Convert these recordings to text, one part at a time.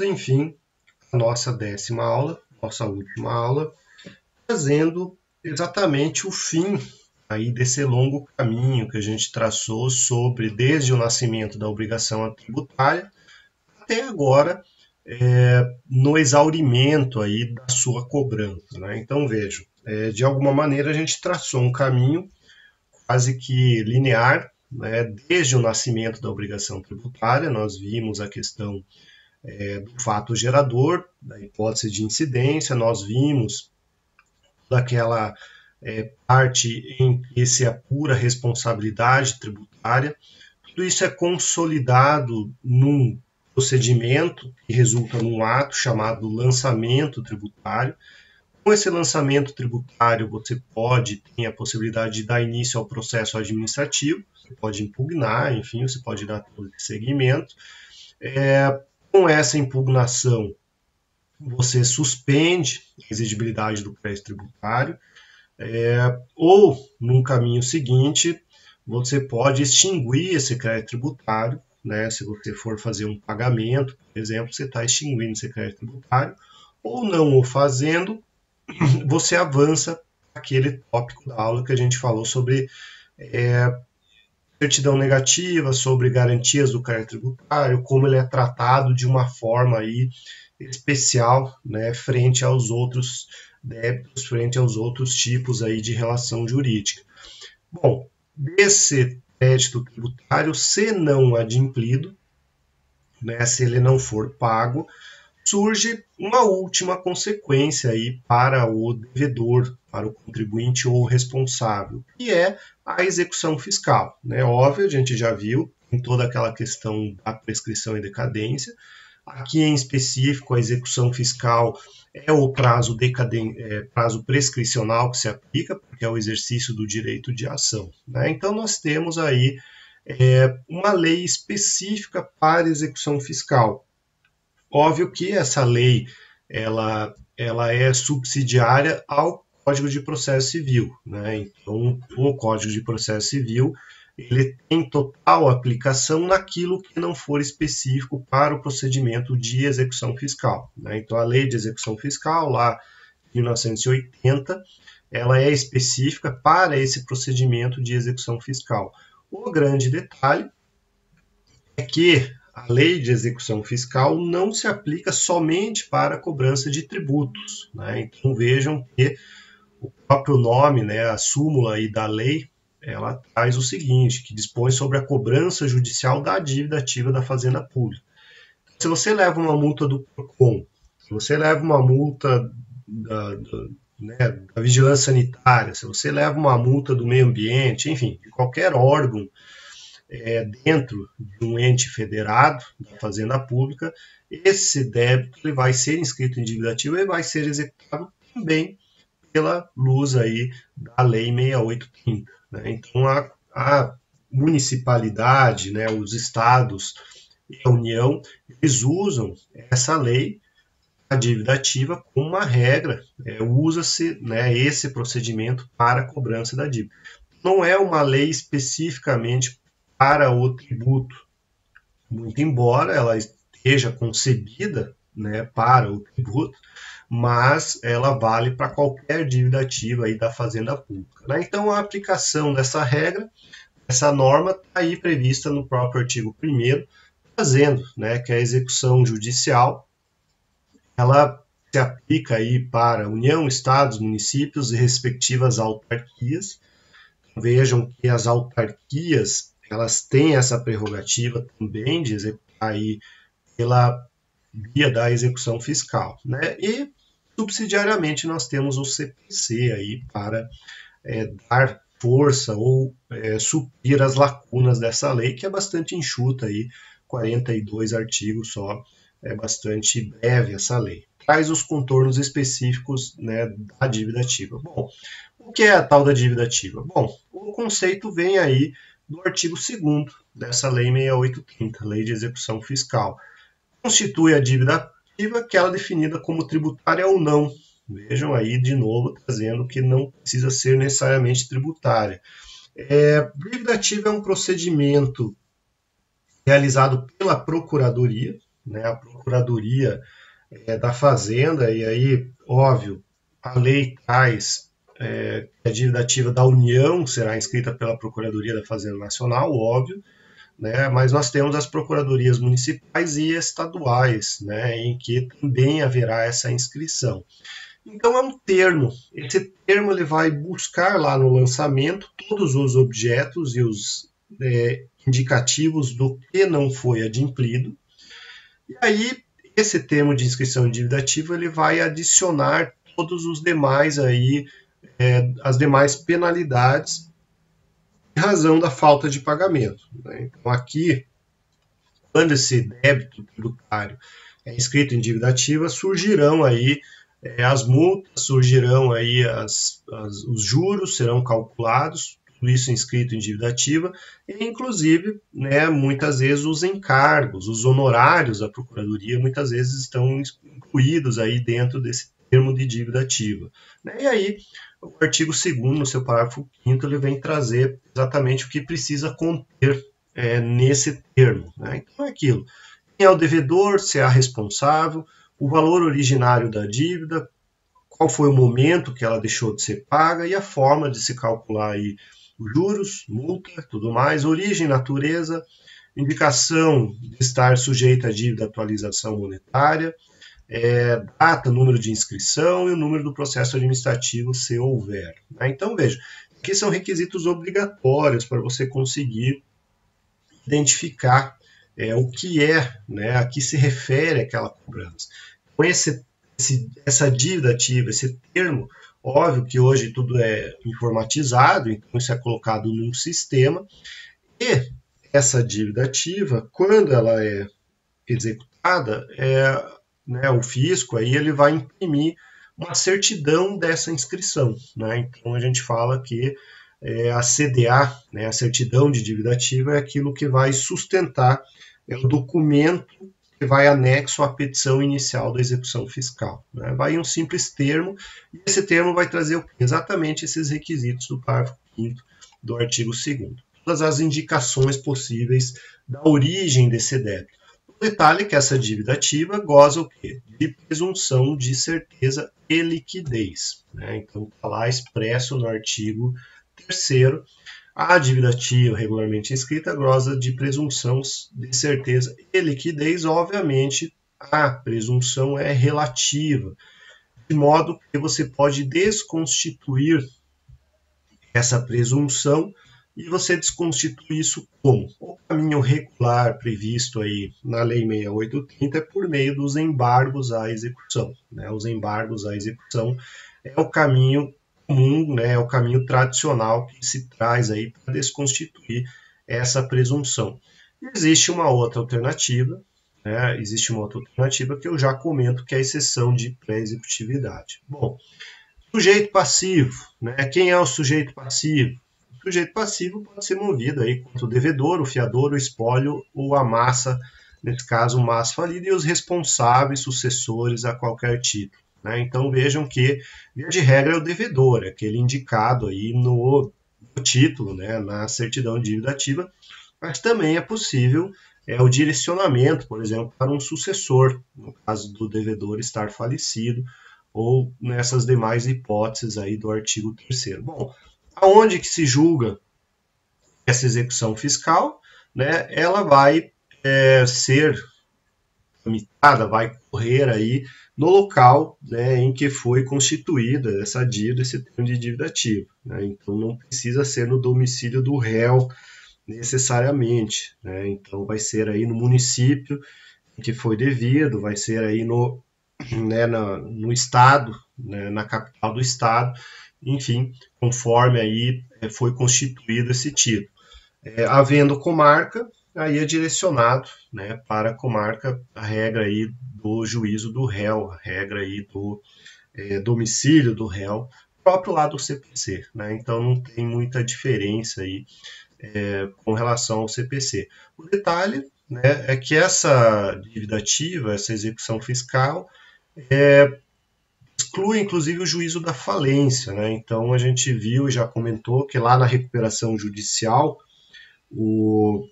enfim, a nossa 10ª aula, nossa última aula, trazendo exatamente o fim aí desse longo caminho que a gente traçou sobre desde o nascimento da obrigação tributária até agora, no exaurimento aí da sua cobrança, né? Então vejam, de alguma maneira a gente traçou um caminho quase que linear, né? Desde o nascimento da obrigação tributária, nós vimos a questão do fato gerador, da hipótese de incidência, nós vimos daquela parte em que se apura a responsabilidade tributária. Tudo isso é consolidado num procedimento que resulta num ato chamado lançamento tributário. Com esse lançamento tributário, você tem a possibilidade de dar início ao processo administrativo, você pode impugnar, enfim, você pode dar todo esse segmento. Com essa impugnação, você suspende a exigibilidade do crédito tributário, ou, num caminho seguinte, você pode extinguir esse crédito tributário, né? Se você for fazer um pagamento, por exemplo, você está extinguindo esse crédito tributário, ou não o fazendo, você avança aquele tópico da aula que a gente falou sobre certidão negativa, sobre garantias do crédito tributário, como ele é tratado de uma forma aí especial, né, frente aos outros débitos, frente aos outros tipos aí de relação jurídica. Bom, desse crédito tributário, se não adimplido, né, se ele não for pago, surge uma última consequência aí para o devedor, para o contribuinte ou responsável, que é a execução fiscal, né? Óbvio, a gente já viu em toda aquela questão da prescrição e decadência. Aqui em específico, a execução fiscal é o prazo prescricional que se aplica, porque é o exercício do direito de ação, né? Então, nós temos aí uma lei específica para execução fiscal. Óbvio que essa lei ela é subsidiária ao Código de Processo Civil, né? Então, o Código de Processo Civil ele tem total aplicação naquilo que não for específico para o procedimento de execução fiscal, né? Então, a lei de execução fiscal, lá de 1980, ela é específica para esse procedimento de execução fiscal. O grande detalhe é que a lei de execução fiscal não se aplica somente para a cobrança de tributos, né? Então, vejam que o próprio nome, né, a súmula aí da lei, ela traz o seguinte, que dispõe sobre a cobrança judicial da dívida ativa da Fazenda Pública. Se você leva uma multa do PROCON, se você leva uma multa da Vigilância Sanitária, se você leva uma multa do meio ambiente, enfim, de qualquer órgão dentro de um ente federado da Fazenda Pública, esse débito ele vai ser inscrito em dívida ativa e vai ser executado também pela luz aí da Lei 6830. Né? Então, a municipalidade, né, os estados e a União, eles usam essa lei, a dívida ativa, como uma regra, usa-se, né, esse procedimento para a cobrança da dívida. Não é uma lei especificamente para o tributo, muito embora ela esteja concebida, né, para o tributo, mas ela vale para qualquer dívida ativa aí da Fazenda Pública, né? Então, a aplicação dessa regra, essa norma, está aí prevista no próprio artigo 1º, trazendo, né, que a execução judicial ela se aplica aí para União, Estados, municípios e respectivas autarquias. Vejam que as autarquias elas têm essa prerrogativa também de executar aí pela via da execução fiscal, né? E subsidiariamente nós temos o CPC aí para dar força ou suprir as lacunas dessa lei, que é bastante enxuta aí, 42 artigos só, é bastante breve essa lei. Traz os contornos específicos, né, da dívida ativa. Bom, o que é a tal da dívida ativa? Bom, o conceito vem aí do artigo 2º dessa Lei 6830, Lei de Execução Fiscal. Constitui a dívida ativa que ela é definida como tributária ou não. Vejam aí de novo trazendo que não precisa ser necessariamente tributária. Dívida ativa é um procedimento realizado pela Procuradoria, né, a Procuradoria da Fazenda, e aí, óbvio, a lei traz que a dívida ativa da União será inscrita pela Procuradoria da Fazenda Nacional, óbvio, né, mas nós temos as procuradorias municipais e estaduais, né, em que também haverá essa inscrição. Então é um termo. Esse termo ele vai buscar lá no lançamento todos os objetos e os indicativos do que não foi adimplido. E aí esse termo de inscrição de dívida ativa ele vai adicionar todos os demais aí as demais penalidades em razão da falta de pagamento, né? Então aqui, quando esse débito tributário é inscrito em dívida ativa, surgirão aí as multas, surgirão aí os juros, serão calculados, tudo isso inscrito em dívida ativa, e inclusive, né, muitas vezes os encargos, os honorários da Procuradoria, muitas vezes estão incluídos aí dentro desse termo de dívida ativa. Né? E aí, o artigo 2º, no seu parágrafo 5º, ele vem trazer exatamente o que precisa conter nesse termo. Né? Então é aquilo. Quem é o devedor, se é a responsável, o valor originário da dívida, qual foi o momento que ela deixou de ser paga e a forma de se calcular aí os juros, multa, tudo mais, origem, natureza, indicação de estar sujeita à dívida atualização monetária, data, número de inscrição e o número do processo administrativo, se houver. Né? Então, veja, aqui são requisitos obrigatórios para você conseguir identificar o que né, a que se refere aquela cobrança. Com essa dívida ativa, esse termo, óbvio que hoje tudo é informatizado, então isso é colocado num sistema, e essa dívida ativa, quando ela é executada, né, o fisco aí ele vai imprimir uma certidão dessa inscrição. Né? Então a gente fala que a CDA, né, a certidão de dívida ativa, é aquilo que vai sustentar o documento que vai anexo à petição inicial da execução fiscal. Né? Vai um simples termo, e esse termo vai trazer exatamente esses requisitos do parágrafo 5º do artigo 2º. Todas as indicações possíveis da origem desse débito. O detalhe é que essa dívida ativa goza o quê? De presunção de certeza e liquidez. Né? Então, está lá expresso no artigo 3º, a dívida ativa regularmente inscrita goza de presunção de certeza e liquidez. Obviamente, a presunção é relativa, de modo que você pode desconstituir essa presunção e você desconstitui isso como? O caminho regular previsto aí na Lei 6830 é por meio dos embargos à execução. Né? Os embargos à execução é o caminho comum, né, é o caminho tradicional que se traz aí para desconstituir essa presunção. Existe uma outra alternativa, né, que eu já comento, que é a exceção de pré-executividade. Bom, sujeito passivo, né, quem é o sujeito passivo? O sujeito passivo pode ser movido aí contra o devedor, o fiador, o espólio ou a massa, nesse caso o massa falido, e os responsáveis sucessores a qualquer título. Né? Então vejam que, via de regra, é o devedor, aquele indicado aí no título, né, na certidão de dívida ativa, mas também é possível o direcionamento, por exemplo, para um sucessor, no caso do devedor estar falecido, ou nessas demais hipóteses aí do artigo 3º. Bom, aonde que se julga essa execução fiscal? Né, ela vai ser tramitada, vai correr aí no local, né, em que foi constituída essa dívida, esse termo de dívida ativa. Né? Então, não precisa ser no domicílio do réu necessariamente. Né? Então, vai ser aí no município em que foi devido, vai ser aí no estado, né, na capital do estado, enfim, conforme aí foi constituído esse título. Havendo comarca, aí é direcionado, né, para a comarca a regra aí do juízo do réu, a regra aí do domicílio do réu, próprio lá do CPC. Né? Então não tem muita diferença aí com relação ao CPC. O detalhe, né, é que essa dívida ativa, essa execução fiscal, exclui inclusive o juízo da falência. Né? Então a gente viu e já comentou que lá na recuperação judicial, o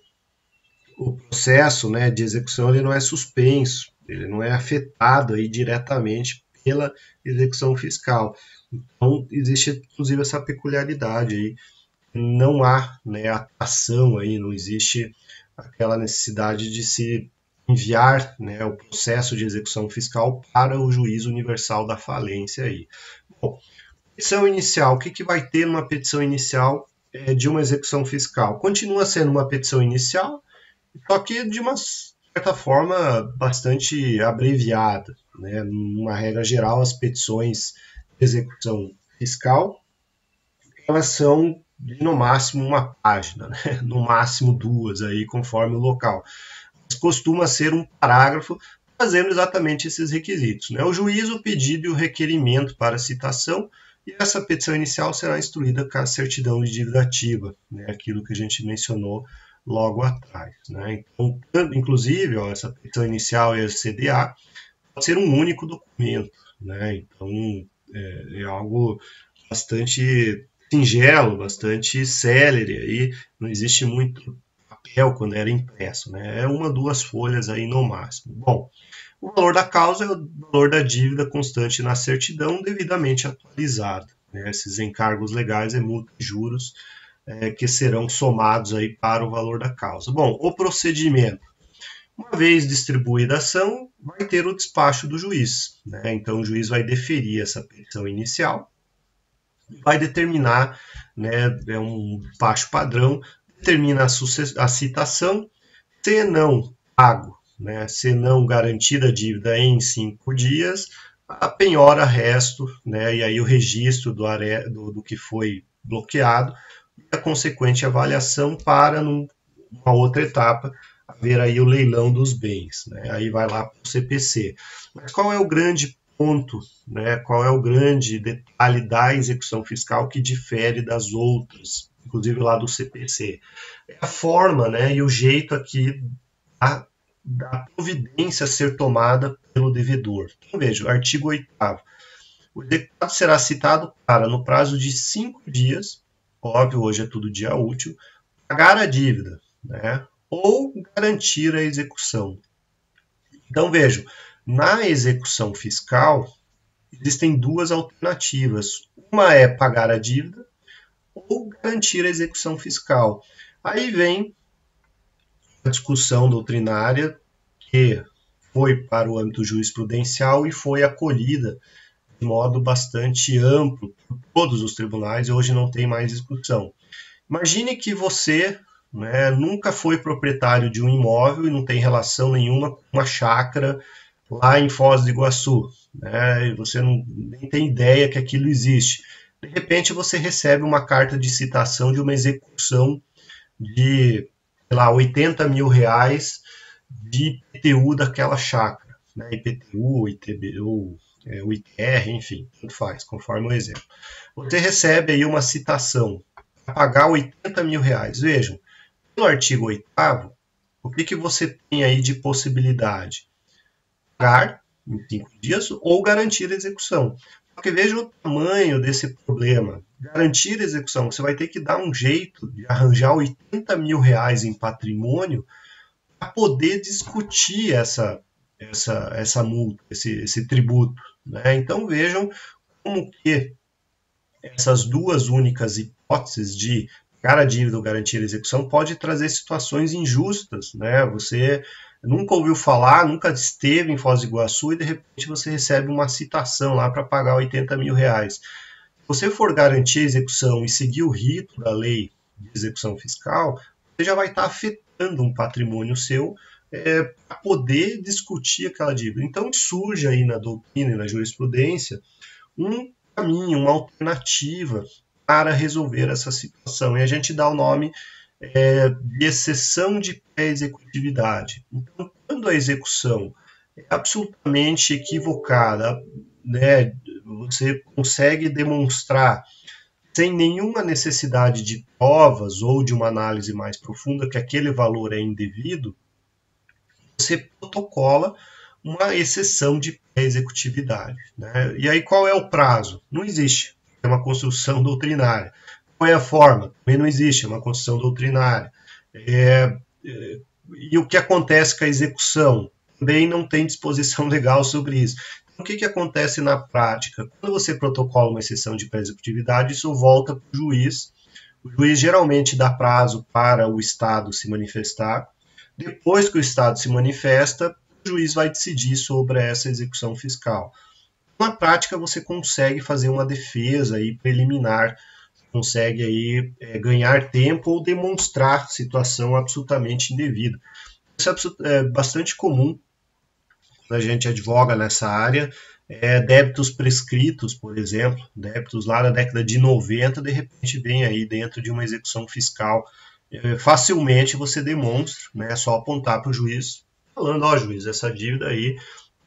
o processo, né, de execução ele não é suspenso, ele não é afetado aí diretamente pela execução fiscal. Então, existe inclusive essa peculiaridade aí. Não há, né, atração aí, não existe aquela necessidade de se enviar, né, o processo de execução fiscal para o juízo universal da falência aí. Bom, petição inicial, o que vai ter numa petição inicial de uma execução fiscal? Continua sendo uma petição inicial, só que de uma certa forma bastante abreviada, né? Numa regra geral, as petições de execução fiscal elas são de no máximo uma página, né? No máximo duas, aí, conforme o local. Mas costuma ser um parágrafo fazendo exatamente esses requisitos, né? O juízo, o pedido e o requerimento para citação, e essa petição inicial será instruída com a certidão de dívida ativa, né? Aquilo que a gente mencionou logo atrás, né? Então, inclusive, ó, essa petição inicial e a CDA pode ser um único documento, né? Então, é algo bastante singelo, bastante célere, aí não existe muito papel quando era impresso, né? É uma, duas folhas aí no máximo. Bom, o valor da causa é o valor da dívida constante na certidão devidamente atualizado, né? Esses encargos legais é multa e juros que serão somados aí para o valor da causa. Bom, o procedimento. Uma vez distribuída a ação, vai ter o despacho do juiz, né? Então o juiz vai deferir essa petição inicial, vai determinar, né, é um despacho padrão, determina a citação, se não pago, né, se não garantida a dívida em 5 dias, a penhora resto, né, e aí o registro do que foi bloqueado e a consequente avaliação para numa outra etapa haver aí o leilão dos bens, né, aí vai lá para o CPC. Mas qual é o grande ponto, né, qual é o grande detalhe da execução fiscal que difere das outras, inclusive lá do CPC? É a forma, né, e o jeito aqui da providência ser tomada pelo devedor. Então, veja, o artigo 8º. O executado será citado para, no prazo de 5 dias, óbvio, hoje é tudo dia útil, pagar a dívida, né, ou garantir a execução. Então, vejam, na execução fiscal, existem duas alternativas. Uma é pagar a dívida ou garantir a execução fiscal. Aí vem a discussão doutrinária que foi para o âmbito jurisprudencial e foi acolhida de modo bastante amplo por todos os tribunais e hoje não tem mais discussão. Imagine que você, né, nunca foi proprietário de um imóvel e não tem relação nenhuma com uma chácara lá em Foz do Iguaçu, né, e você nem tem ideia que aquilo existe. De repente você recebe uma carta de citação de uma execução de, sei lá, 80 mil reais de IPTU daquela chácara, né, IPTU, ITBU, o ITR, enfim, tanto faz, conforme o exemplo. Você recebe aí uma citação para pagar 80 mil reais. Vejam, no artigo 8º, o que você tem aí de possibilidade? Pagar em 5 dias ou garantir a execução. Porque veja o tamanho desse problema. Garantir a execução, você vai ter que dar um jeito de arranjar 80 mil reais em patrimônio para poder discutir essa multa, esse tributo, né? Então vejam como que essas duas únicas hipóteses de pagar a dívida ou garantir a execução pode trazer situações injustas, né? Você nunca ouviu falar, nunca esteve em Foz do Iguaçu e de repente você recebe uma citação lá para pagar 80 mil reais. Se você for garantir a execução e seguir o rito da lei de execução fiscal, você já vai estar afetando um patrimônio seu para poder discutir aquela dívida. Então surge aí na doutrina e na jurisprudência um caminho, uma alternativa para resolver essa situação. E a gente dá o nome de exceção de pré-executividade. Então, quando a execução é absolutamente equivocada, né, você consegue demonstrar sem nenhuma necessidade de provas ou de uma análise mais profunda que aquele valor é indevido, você protocola uma exceção de pré-executividade, né? E aí qual é o prazo? Não existe, é uma construção doutrinária. Qual é a forma? Também não existe, é uma construção doutrinária. E o que acontece com a execução? Também não tem disposição legal sobre isso. Então, o que acontece na prática? Quando você protocola uma exceção de pré-executividade, isso volta para o juiz. O juiz geralmente dá prazo para o Estado se manifestar. Depois que o Estado se manifesta, o juiz vai decidir sobre essa execução fiscal. Na prática, você consegue fazer uma defesa aí preliminar, consegue aí ganhar tempo ou demonstrar situação absolutamente indevida. Isso é bastante comum quando a gente advoga nessa área. Débitos prescritos, por exemplo, débitos lá da década de 90, de repente vem aí dentro de uma execução fiscal. Facilmente você demonstra, né, é só apontar para o juiz, falando, ó, juiz, essa dívida aí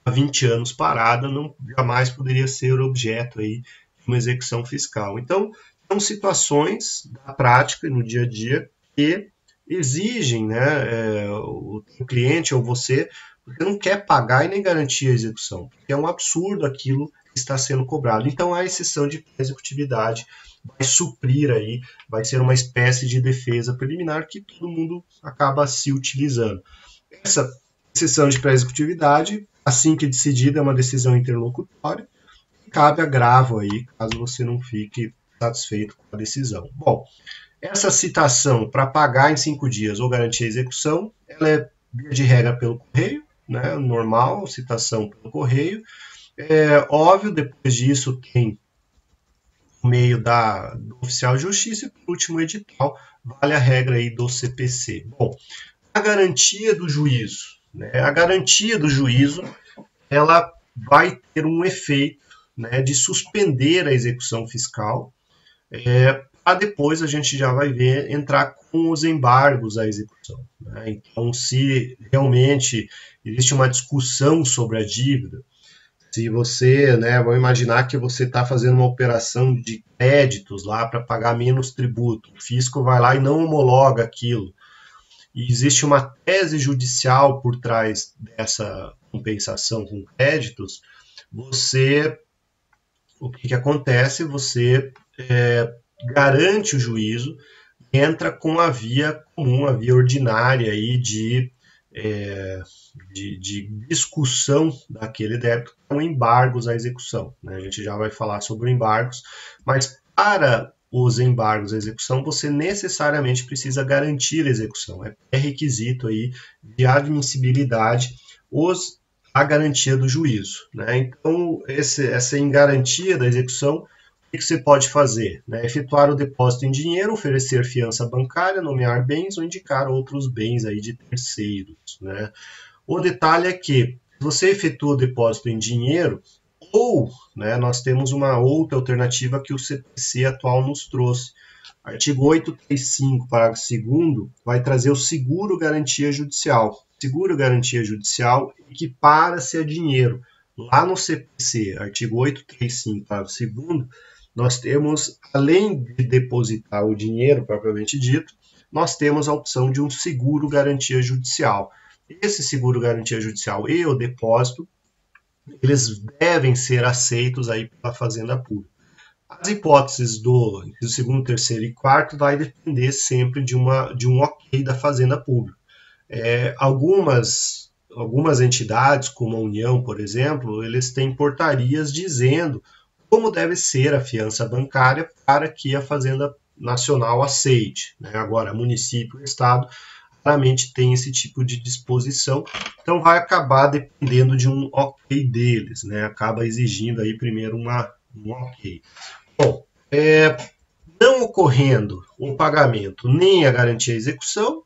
há 20 anos parada, não jamais poderia ser objeto aí de uma execução fiscal. Então, são situações da prática, no dia a dia, que exigem, né, o cliente ou você, porque não quer pagar e nem garantir a execução, porque é um absurdo aquilo que está sendo cobrado. Então, a exceção de executividade vai suprir aí, vai ser uma espécie de defesa preliminar que todo mundo acaba se utilizando. Essa exceção de pré-executividade, assim que decidida, é uma decisão interlocutória, cabe agravo aí, caso você não fique satisfeito com a decisão. Bom, essa citação para pagar em 5 dias ou garantir a execução, ela é via de regra pelo correio, né, normal, citação pelo correio. Óbvio, depois disso tem o meio do oficial de justiça e, por último, o edital, vale a regra aí do CPC. Bom, a garantia do juízo, né, a garantia do juízo, ela vai ter um efeito, né, de suspender a execução fiscal, para depois a gente já vai ver entrar com os embargos à execução. Né? Então, se realmente existe uma discussão sobre a dívida, se você, né, vamos imaginar que você está fazendo uma operação de créditos lá para pagar menos tributo, o fisco vai lá e não homologa aquilo, e existe uma tese judicial por trás dessa compensação com créditos, o que acontece? Você garante o juízo, entra com a via comum, a via ordinária aí de discussão daquele débito com embargos à execução. Né? A gente já vai falar sobre embargos, mas para os embargos à execução, você necessariamente precisa garantir a execução. É requisito aí de admissibilidade a garantia do juízo. Né? Então, essa em garantia da execução, o que você pode fazer? Né? Efetuar o depósito em dinheiro, oferecer fiança bancária, nomear bens ou indicar outros bens aí de terceiros. Né? O detalhe é que você efetua o depósito em dinheiro ou, né, nós temos uma outra alternativa que o CPC atual nos trouxe. Artigo 835, parágrafo 2º, vai trazer o seguro garantia judicial. Seguro garantia judicial equipara-se a dinheiro. Lá no CPC, artigo 835, parágrafo 2º, nós temos, além de depositar o dinheiro propriamente dito, nós temos a opção de um seguro garantia judicial. Esse seguro garantia judicial e o depósito, eles devem ser aceitos aí pela Fazenda Pública. As hipóteses do segundo, terceiro e quarto vai depender sempre de um ok da Fazenda Pública. Algumas entidades, como a União, por exemplo, eles têm portarias dizendo como deve ser a fiança bancária para que a Fazenda Nacional aceite. Né? Agora, município e Estado raramente tem esse tipo de disposição, então vai acabar dependendo de um ok deles, né? Acaba exigindo aí primeiro um ok. Bom, não ocorrendo o pagamento nem a garantia de execução,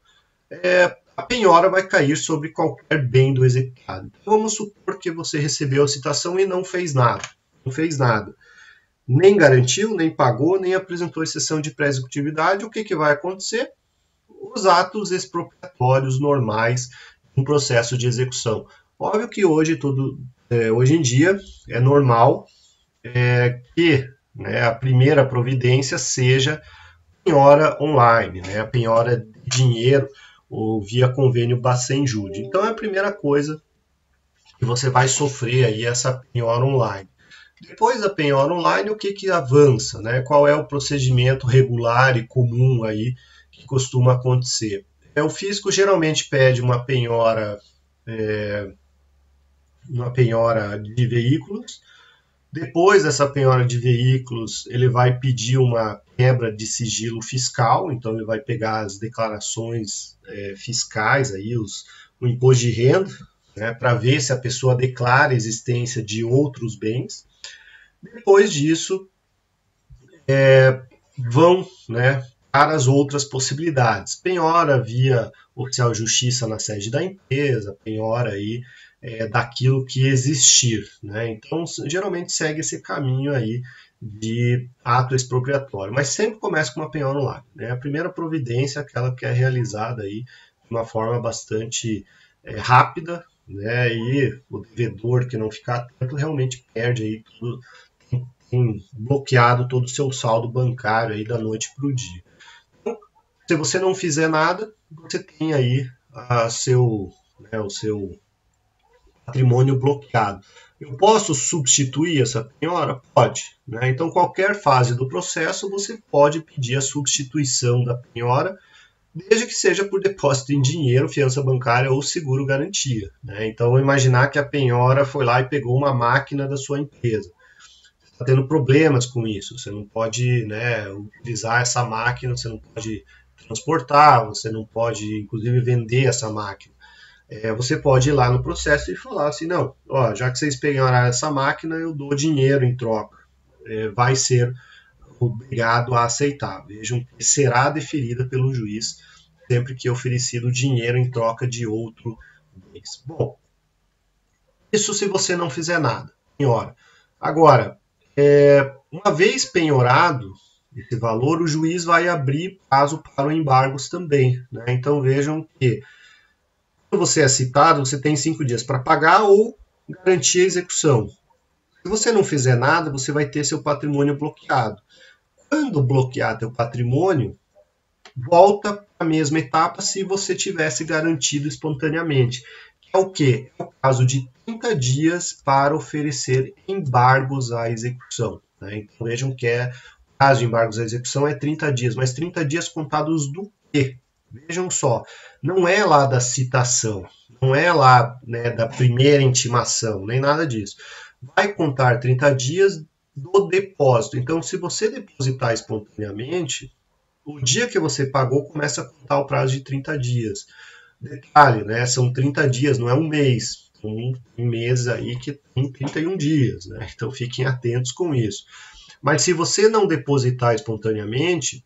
a penhora vai cair sobre qualquer bem do executado. Então, vamos supor que você recebeu a citação e não fez nada. Não fez nada. Nem garantiu, nem pagou, nem apresentou exceção de pré-executividade. O que vai acontecer? Os atos expropriatórios normais em processo de execução. Óbvio que hoje em dia é normal que, né, a primeira providência seja penhora online, né, a penhora de dinheiro ou via convênio Bacen-Jude. Então é a primeira coisa que você vai sofrer aí, essa penhora online. Depois da penhora online, o que avança? Né? Qual é o procedimento regular e comum aí que costuma acontecer? o fisco geralmente pede uma penhora de veículos. Depois dessa penhora de veículos, ele vai pedir uma quebra de sigilo fiscal, então ele vai pegar as declarações fiscais, aí, o imposto de renda, né, para ver se a pessoa declara a existência de outros bens. Depois disso, vão, né, para as outras possibilidades. Penhora via oficial de justiça na sede da empresa, penhora aí daquilo que existir, né? Então, geralmente segue esse caminho aí de ato expropriatório, mas sempre começa com uma penhora online, né? A primeira providência é aquela que é realizada aí de uma forma bastante rápida, né? E o devedor que não ficar atento realmente perde aí tudo, tem bloqueado todo o seu saldo bancário aí da noite para o dia. Então, se você não fizer nada, você tem aí o seu patrimônio bloqueado. Eu posso substituir essa penhora? Pode, né? Então, qualquer fase do processo, você pode pedir a substituição da penhora, desde que seja por depósito em dinheiro, fiança bancária ou seguro-garantia, né? Então, vou imaginar que a penhora foi lá e pegou uma máquina da sua empresa. Você está tendo problemas com isso, você não pode, né, utilizar essa máquina, você não pode transportar, você não pode, inclusive, vender essa máquina. Você pode ir lá no processo e falar assim, não, ó, já que vocês penhoraram essa máquina, eu dou dinheiro em troca. Vai ser obrigado a aceitar. Vejam que será deferida pelo juiz sempre que oferecido dinheiro em troca de outro bens. Bom, isso se você não fizer nada, penhora. Agora, uma vez penhorado esse valor, o juiz vai abrir prazo para o embargos também, né? Então vejam que quando você é citado, você tem 5 dias para pagar ou garantir a execução. Se você não fizer nada, você vai ter seu patrimônio bloqueado. Quando bloquear teu patrimônio, volta para a mesma etapa se você tivesse garantido espontaneamente. Que é o quê? É o caso de 30 dias para oferecer embargos à execução, né? Então vejam que o caso de embargos à execução é 30 dias, mas 30 dias contados do quê? Vejam só, não é lá da citação, não é lá, né, da primeira intimação, nem nada disso. Vai contar 30 dias do depósito. Então, se você depositar espontaneamente, o dia que você pagou começa a contar o prazo de 30 dias. Detalhe, né, são 30 dias, não é um mês. Um mês aí que tem 31 dias, né? Então fiquem atentos com isso. Mas se você não depositar espontaneamente,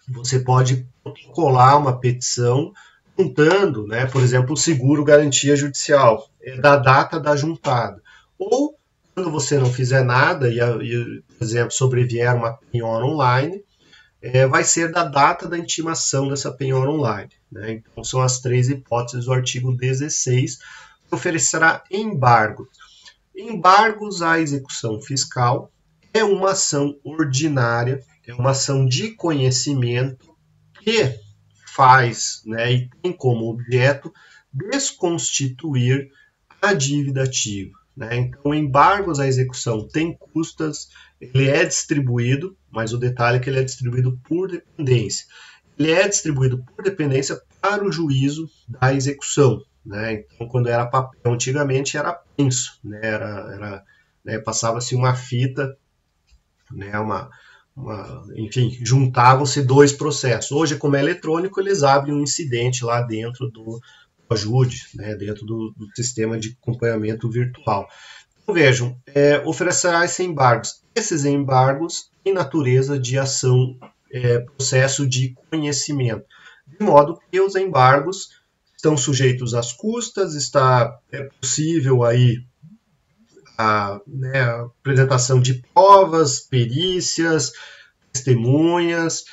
você pode protocolar uma petição juntando, né, por exemplo, o seguro garantia judicial, da data da juntada. Ou, quando você não fizer nada e por exemplo, sobrevier uma penhora online, vai ser da data da intimação dessa penhora online, né? Então, são as 3 hipóteses do artigo 16, que oferecerá embargos. Embargos à execução fiscal é uma ação ordinária, é uma ação de conhecimento que faz, né, e tem como objeto desconstituir a dívida ativa, né? Então, embargos à execução tem custas, ele é distribuído, mas o detalhe é que ele é distribuído por dependência. Ele é distribuído por dependência para o juízo da execução, né? Então, quando era papel antigamente, era penso, né? Né, passava-se uma fita, né, enfim, juntavam-se 2 processos. Hoje, como é eletrônico, eles abrem um incidente lá dentro do ajude, né, dentro do sistema de acompanhamento virtual. Então, vejam, oferecerá esses embargos. Esses embargos têm natureza de ação, processo de conhecimento, de modo que os embargos estão sujeitos às custas, é possível aí a apresentação de provas, perícias, testemunhas,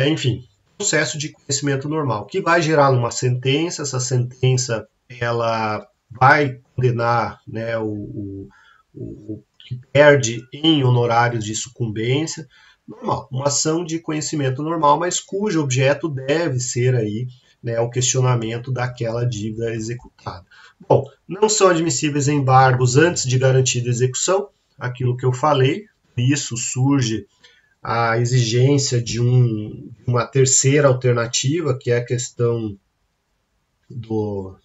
enfim, processo de conhecimento normal, que vai gerar uma sentença. Essa sentença ela vai condenar, né, o que perde em honorários de sucumbência, normal, uma ação de conhecimento normal, mas cujo objeto deve ser aí, né, o questionamento daquela dívida executada. Bom, não são admissíveis embargos antes de garantida execução, aquilo que eu falei, isso surge a exigência de uma terceira alternativa, que é a questão da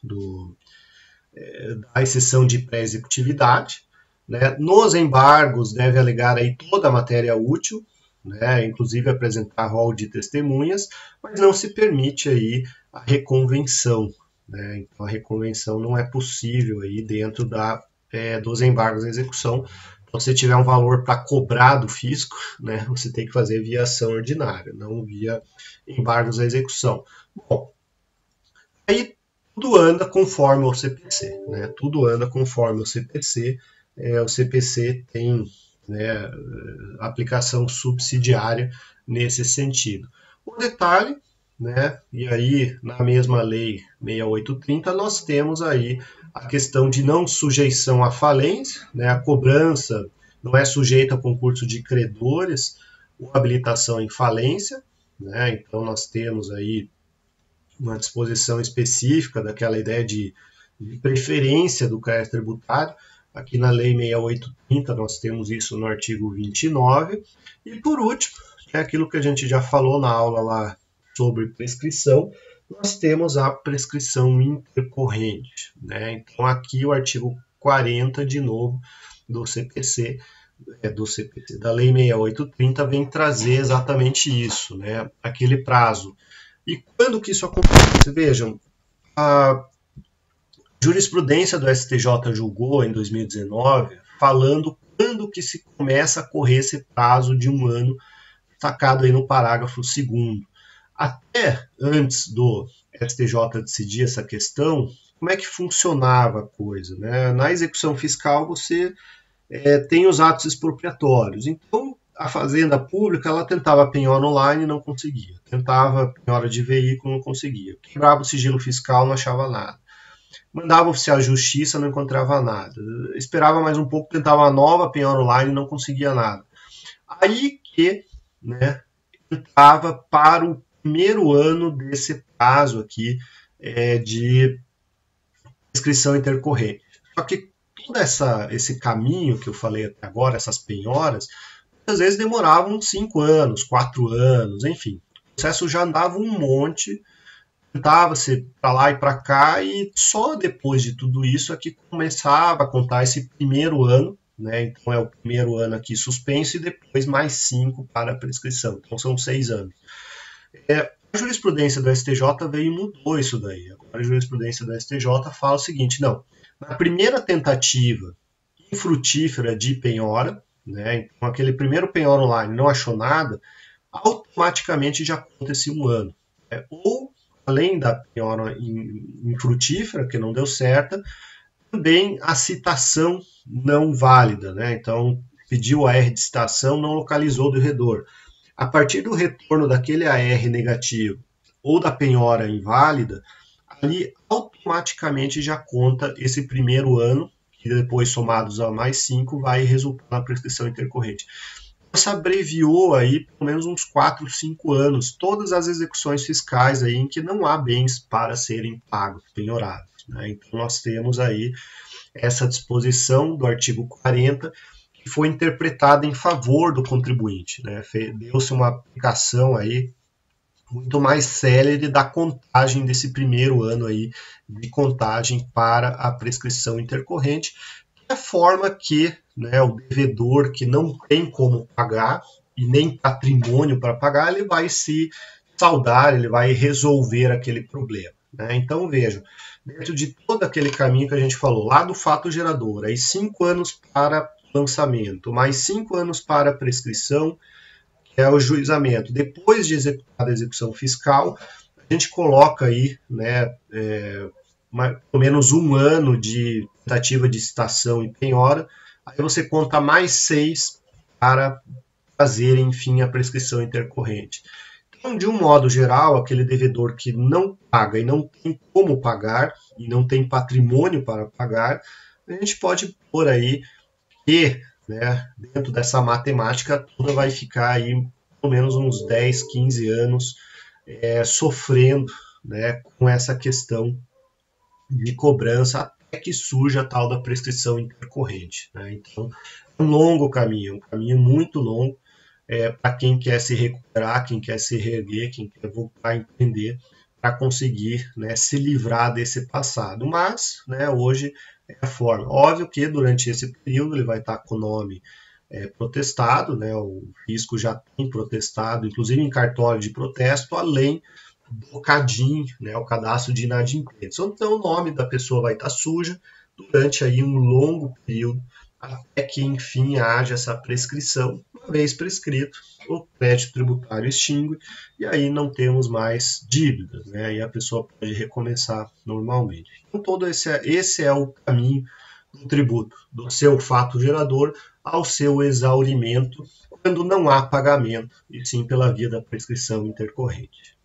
exceção de pré-executividade, né? Nos embargos deve alegar aí toda a matéria útil, né? Inclusive apresentar rol de testemunhas, mas não se permite aí a reconvenção, né? Então a reconvenção não é possível aí dentro dos embargos à execução. Então, se tiver um valor para cobrar do fisco, né, você tem que fazer via ação ordinária, não via embargos à execução. Bom, aí tudo anda conforme o CPC, né? Tudo anda conforme o CPC. O CPC tem, né, aplicação subsidiária nesse sentido. O detalhe, né, e aí na mesma lei 6830 nós temos aí a questão de não sujeição à falência, né, a cobrança não é sujeita a concurso de credores ou habilitação em falência, né, então nós temos aí uma disposição específica daquela ideia de preferência do crédito tributário. Aqui na Lei 6830 nós temos isso no artigo 29. E por último, é aquilo que a gente já falou na aula lá sobre prescrição, nós temos a prescrição intercorrente, né? Então aqui o artigo 40 de novo do CPC, da Lei 6830 vem trazer exatamente isso, né? Aquele prazo. E quando que isso acontece? Vejam, a jurisprudência do STJ julgou em 2019 falando quando que se começa a correr esse prazo de um ano, sacado aí no parágrafo 2º. Até antes do STJ decidir essa questão, como é que funcionava a coisa, né? Na execução fiscal você tem os atos expropriatórios. Então, a Fazenda Pública ela tentava penhora online e não conseguia. Tentava penhora de veículo, não conseguia. Quebrava o sigilo fiscal, não achava nada. Mandava oficiar a justiça, não encontrava nada. Esperava mais um pouco, tentava uma nova penhora online e não conseguia nada. Aí que, né, entrava para o primeiro ano desse prazo aqui de prescrição intercorrente. Só que todo esse caminho que eu falei até agora, essas penhoras, às vezes demoravam 5 anos, 4 anos, enfim. O processo já andava um monte, tentava-se para lá e para cá, e só depois de tudo isso é que começava a contar esse primeiro ano, né? Então é o primeiro ano aqui suspenso e depois mais 5 para a prescrição. Então são 6 anos. A jurisprudência do STJ veio e mudou isso daí. Agora a jurisprudência do STJ fala o seguinte, não, na primeira tentativa infrutífera de penhora, né, então aquele primeiro penhora online não achou nada, automaticamente já conta esse um ano. Ou, além da penhora infrutífera, que não deu certo, também a citação não válida, né? Então, pediu AR de citação, não localizou o devedor. A partir do retorno daquele AR negativo ou da penhora inválida, ali automaticamente já conta esse primeiro ano, que depois somados a mais 5 vai resultar na prescrição intercorrente. Isso abreviou aí pelo menos uns 4, 5 anos todas as execuções fiscais aí em que não há bens para serem pagos, penhorados, né? Então nós temos aí essa disposição do artigo 40 que foi interpretada em favor do contribuinte, né? Deu-se uma aplicação aí muito mais célere da contagem desse primeiro ano aí de contagem para a prescrição intercorrente, que é a forma que, né, o devedor que não tem como pagar e nem patrimônio para pagar, ele vai se saldar, ele vai resolver aquele problema, né? Então vejam, dentro de todo aquele caminho que a gente falou, lá do fato gerador, aí 5 anos para lançamento, mais 5 anos para prescrição, que é o juizamento. Depois de executada a execução fiscal, a gente coloca aí, né, pelo menos um ano de tentativa de citação e penhora, aí você conta mais 6 para fazer, enfim, a prescrição intercorrente. Então, de um modo geral, aquele devedor que não paga e não tem como pagar, e não tem patrimônio para pagar, a gente pode pôr aí que, né, dentro dessa matemática toda vai ficar aí pelo menos uns 10, 15 anos sofrendo, né, com essa questão de cobrança até que surja a tal da prescrição intercorrente, né? Então, é um longo caminho, um caminho muito longo para quem quer se recuperar, quem quer se reerguer, quem quer voltar a empreender, para conseguir, né, se livrar desse passado. Mas, né, hoje é a forma. Óbvio que durante esse período ele vai estar com o nome protestado, né, o fisco já tem protestado, inclusive em cartório de protesto, além do CADIM, né, o cadastro de inadimplentes. Então o nome da pessoa vai estar suja durante aí um longo período, até que enfim haja essa prescrição. Uma vez prescrito, o crédito tributário extingue e aí não temos mais dívidas, né? Aí a pessoa pode recomeçar normalmente. Então todo esse é o caminho do tributo, do seu fato gerador ao seu exaurimento, quando não há pagamento, e sim pela via da prescrição intercorrente.